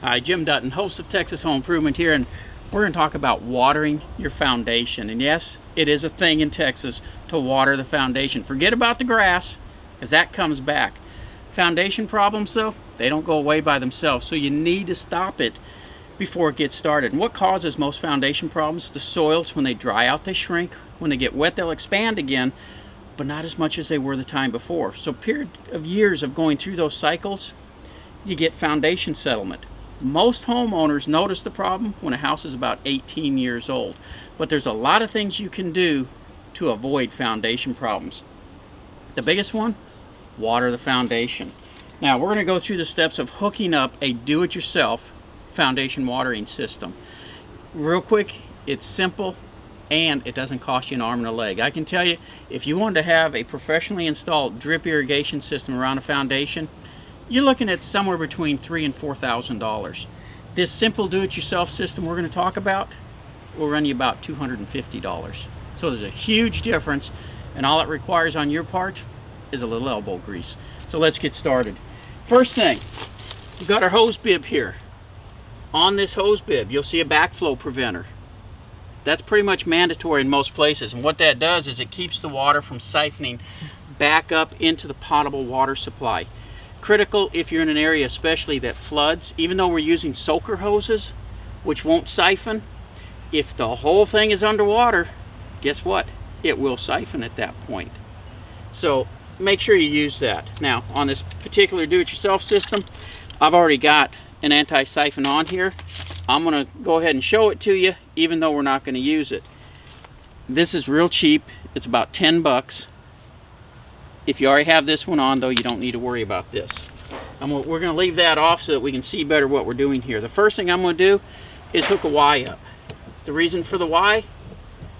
Hi, Jim Dutton, host of Texas Home Improvement here, and we're going to talk about watering your foundation. And yes, it is a thing in Texas to water the foundation. Forget about the grass, because that comes back. Foundation problems, though, they don't go away by themselves, so you need to stop it before it gets started. And what causes most foundation problems? The soils, when they dry out, they shrink. When they get wet, they'll expand again, but not as much as they were the time before. So a period of years of going through those cycles, you get foundation settlement. Most homeowners notice the problem when a house is about 18 years old, but there's a lot of things you can do to avoid foundation problems. The biggest one, water the foundation. Now we're going to go through the steps of hooking up a do-it-yourself foundation watering system. Real quick, it's simple and it doesn't cost you an arm and a leg. I can tell you, if you wanted to have a professionally installed drip irrigation system around a foundation, you're looking at somewhere between $3,000 and $4,000. This simple do-it-yourself system we're going to talk about will run you about $250. So there's a huge difference, and all it requires on your part is a little elbow grease. So let's get started. First thing, we've got our hose bib here. On this hose bib, you'll see a backflow preventer. That's pretty much mandatory in most places, and what that does is it keeps the water from siphoning back up into the potable water supply. Critical if you're in an area especially that floods. Even though we're using soaker hoses, which won't siphon, if the whole thing is underwater, guess what? It will siphon at that point. So make sure you use that. Now on this particular do-it-yourself system, I've already got an anti-siphon on here. I'm going to go ahead and show it to you, even though we're not going to use it. This is real cheap. It's about 10 bucks. If you already have this one on, though, you don't need to worry about this. We're going to leave that off so that we can see better what we're doing here. The first thing I'm going to do is hook a Y up. The reason for the Y,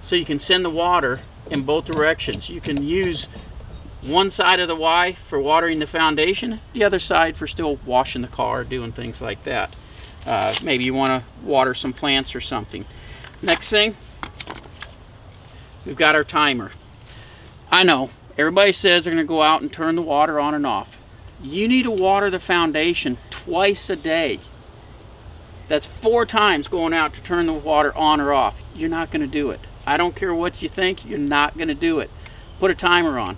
so you can send the water in both directions. You can use one side of the Y for watering the foundation, the other side for still washing the car, doing things like that. Maybe you want to water some plants or something. Next thing, we've got our timer. I know. Everybody says they're going to go out and turn the water on and off. You need to water the foundation twice a day. That's 4 times going out to turn the water on or off. You're not going to do it. I don't care what you think, you're not going to do it. Put a timer on.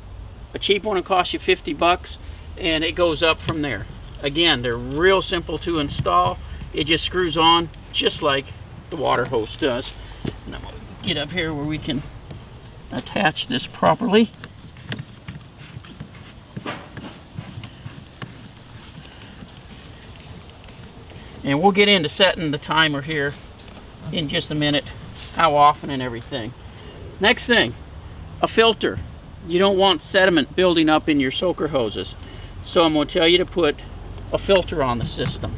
A cheap one will cost you 50 bucks and it goes up from there. Again, they're real simple to install. It just screws on just like the water hose does. And I'm going to get up here where we can attach this properly. And we'll get into setting the timer here in just a minute, how often and everything. Next thing, a filter. You don't want sediment building up in your soaker hoses. So I'm going to tell you to put a filter on the system.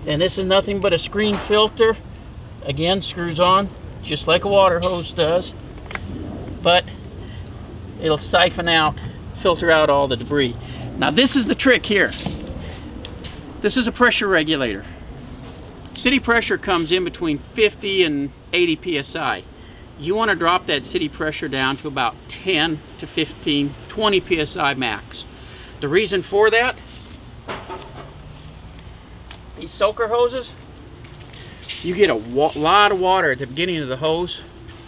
And this is nothing but a screen filter. Again, screws on just like a water hose does. But it'll siphon out, filter out all the debris. Now this is the trick here. This is a pressure regulator. City pressure comes in between 50 and 80 psi. You want to drop that city pressure down to about 10 to 15, 20 psi max. The reason for that, these soaker hoses, you get a lot of water at the beginning of the hose,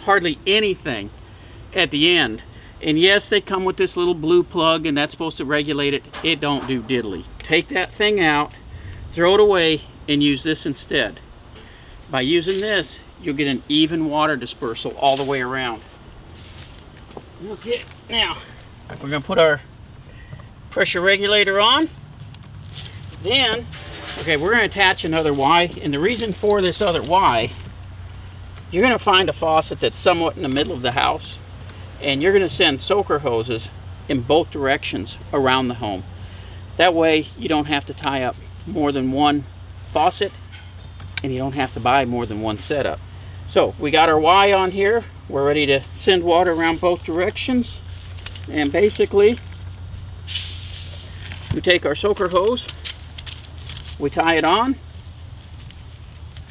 hardly anything at the end. And yes, they come with this little blue plug and that's supposed to regulate it. It don't do diddly. Take that thing out, throw it away, and use this instead. By using this, you'll get an even water dispersal all the way around. Okay, now we're going to put our pressure regulator on. Then, okay, we're going to attach another Y, and the reason for this other Y, you're going to find a faucet that's somewhat in the middle of the house, and you're going to send soaker hoses in both directions around the home. That way you don't have to tie up more than one faucet and you don't have to buy more than one setup. So we got our Y on here. We're ready to send water around both directions. And basically we take our soaker hose, we tie it on,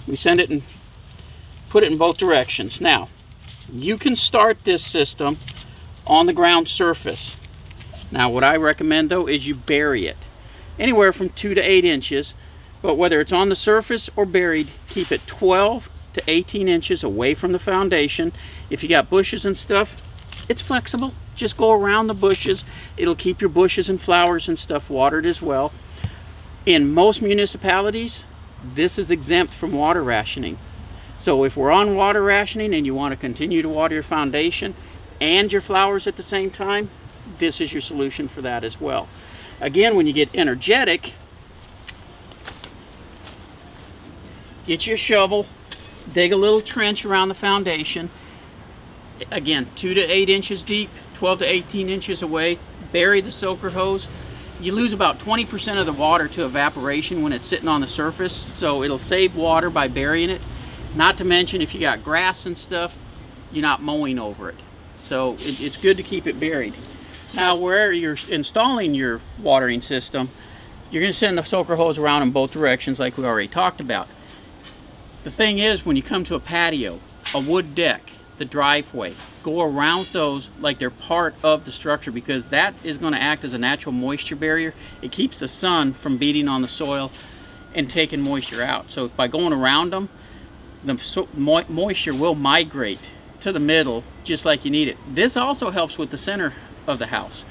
we send it and put it in both directions. Now you can start this system on the ground surface. Now what I recommend though is you bury it anywhere from 2 to 8 inches But whether it's on the surface or buried, keep it 12 to 18 inches away from the foundation. If you got bushes and stuff, it's flexible. Just go around the bushes. It'll keep your bushes and flowers and stuff watered as well. In most municipalities, this is exempt from water rationing. So if we're on water rationing and you want to continue to water your foundation and your flowers at the same time, this is your solution for that as well. Again, when you get energetic, get your shovel, dig a little trench around the foundation. Again, 2 to 8 inches deep, 12 to 18 inches away. Bury the soaker hose. You lose about 20% of the water to evaporation when it's sitting on the surface, so it'll save water by burying it. Not to mention, if you got grass and stuff, you're not mowing over it. So it's good to keep it buried. Now, where you're installing your watering system, you're going to send the soaker hose around in both directions like we already talked about. The thing is, when you come to a patio, a wood deck, the driveway, go around those like they're part of the structure, because that is going to act as a natural moisture barrier. It keeps the sun from beating on the soil and taking moisture out. So by going around them, the moisture will migrate to the middle just like you need it. This also helps with the center of the house.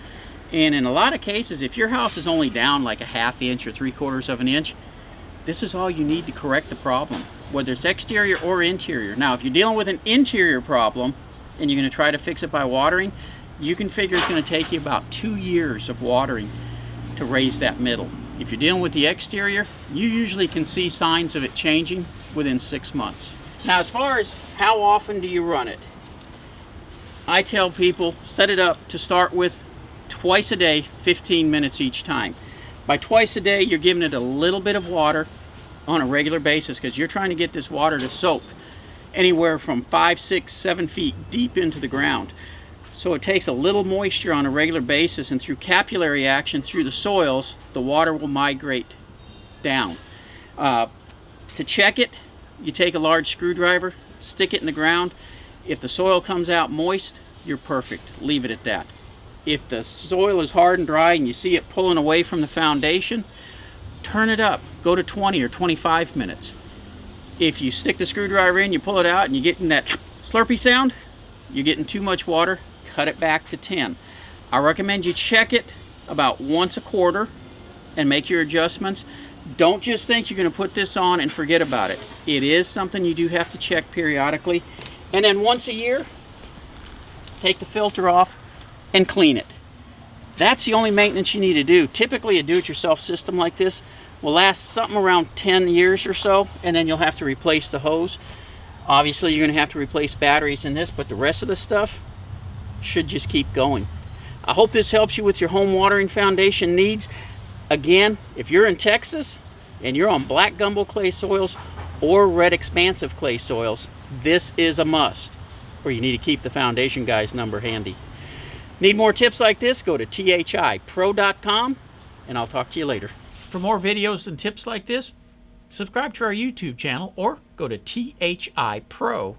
And in a lot of cases, if your house is only down like a ½ inch or 3/4 of an inch, this is all you need to correct the problem, whether it's exterior or interior. Now, if you're dealing with an interior problem and you're going to try to fix it by watering, you can figure it's going to take you about 2 years of watering to raise that middle. If you're dealing with the exterior, you usually can see signs of it changing within 6 months. Now, as far as how often do you run it, I tell people set it up to start with twice a day, 15 minutes each time. By twice a day, you're giving it a little bit of water on a regular basis, because you're trying to get this water to soak anywhere from 5, 6, 7 feet deep into the ground. So it takes a little moisture on a regular basis, and through capillary action through the soils, the water will migrate down. To check it, you take a large screwdriver, stick it in the ground. If the soil comes out moist, you're perfect. Leave it at that. If the soil is hard and dry and you see it pulling away from the foundation, turn it up. Go to 20 or 25 minutes. If you stick the screwdriver in, you pull it out, and you're getting that slurpy sound, you're getting too much water, cut it back to 10. I recommend you check it about once a quarter and make your adjustments. Don't just think you're going to put this on and forget about it. It is something you do have to check periodically. And then once a year, take the filter off and clean it. That's the only maintenance you need to do. Typically, a do-it-yourself system like this will last something around 10 years or so, and then you'll have to replace the hose. Obviously, you're going to have to replace batteries in this, but the rest of the stuff should just keep going. I hope this helps you with your home watering foundation needs. Again, if you're in Texas and you're on black gumbo clay soils or red expansive clay soils, this is a must, or you need to keep the Foundation Guy's number handy. Need more tips like this? Go to thipro.com, and I'll talk to you later. For more videos and tips like this, subscribe to our YouTube channel or go to thipro.com.